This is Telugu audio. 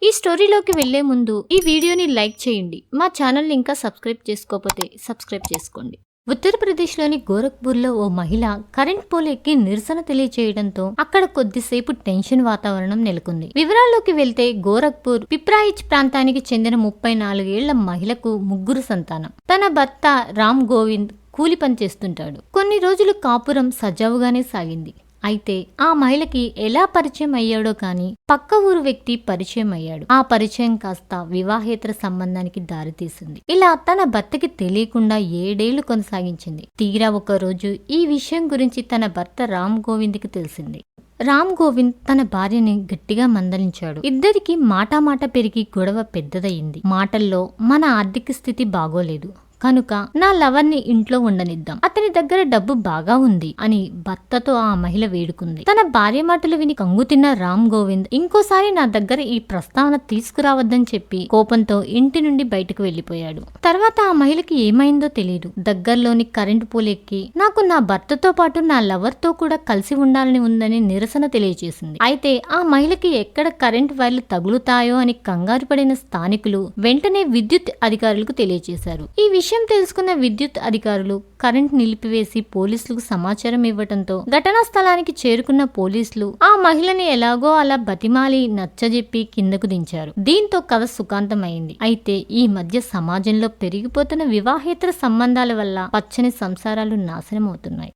ఈ స్టోరీలోకి వెళ్లే ముందు ఈ వీడియోని లైక్ చేయండి. మా ఛానల్ని ఇంకా సబ్స్క్రైబ్ చేసుకోకపోతే సబ్స్క్రైబ్ చేసుకోండి. ఉత్తరప్రదేశ్లోని గోరఖ్పూర్లో ఓ మహిళ కరెంట్ పోల్ ఎక్కి నిరసన తెలియచేయడంతో అక్కడ కొద్దిసేపు టెన్షన్ వాతావరణం నెలకొంది. వివరాల్లోకి వెళ్తే గోరఖ్పూర్ పిప్రాయిచ్ ప్రాంతానికి చెందిన 34 ఏళ్ల మహిళకు 3 సంతానం. తన భర్త రామ్ గోవింద్ కూలి పని చేస్తుంటాడు. కొన్ని రోజులు కాపురం సజావుగానే సాగింది. అయితే ఆ మహిళకి ఎలా పరిచయం అయ్యాడో కానీ పక్క ఊరు వ్యక్తి పరిచయం అయ్యాడు. ఆ పరిచయం కాస్త వివాహేతర సంబంధానికి దారితీసింది. ఇలా తన భర్తకి తెలియకుండా 7 ఏళ్లు కొనసాగించింది. తీరా ఒక రోజు ఈ విషయం గురించి తన భర్త రామ్ గోవింద్కి తెలిసింది. రామ్ గోవింద్ తన భార్యని గట్టిగా మందలించాడు. ఇద్దరికి మాటామాట పెరిగి గొడవ పెద్దదయ్యింది. మాటల్లో మన ఆర్థిక స్థితి బాగోలేదు కనుక నా లవర్ని ఇంట్లో ఉండనిద్దాం, అతని దగ్గర డబ్బు బాగా ఉంది అని భర్తతో ఆ మహిళ వేడుకుంది. తన భార్య మాటలు విని కంగుతిన్న రామ్ గోవింద్ ఇంకోసారి నా దగ్గర ఈ ప్రస్తావన తీసుకురావద్దని చెప్పి కోపంతో ఇంటి నుండి బయటకు వెళ్లిపోయాడు. తర్వాత ఆ మహిళకి ఏమైందో తెలియదు. దగ్గరలోని కరెంటు పోల్ ఎక్కి నాకు నా భర్తతో పాటు నా లవర్ తో కూడా కలిసి ఉండాలని ఉందని నిరసన తెలియజేసింది. అయితే ఆ మహిళకి ఎక్కడ కరెంట్ వైర్లు తగులుతాయో అని కంగారు పడిన స్థానికులు వెంటనే విద్యుత్ అధికారులకు తెలియజేశారు. ఈ విషయం తెలుసుకున్న విద్యుత్ అధికారులు కరెంట్ నిలిపివేసి పోలీసులకు సమాచారం ఇవ్వడంతో ఘటనా స్థలానికి చేరుకున్న పోలీసులు ఆ మహిళని ఎలాగో అలా బతిమాలి నచ్చజెప్పి కిందకు దించారు. దీంతో కథ సుఖాంతమైంది. అయితే ఈ మధ్య సమాజంలో పెరిగిపోతున్న వివాహేతర సంబంధాల వల్ల పచ్చని సంసారాలు నాశనం అవుతున్నాయి.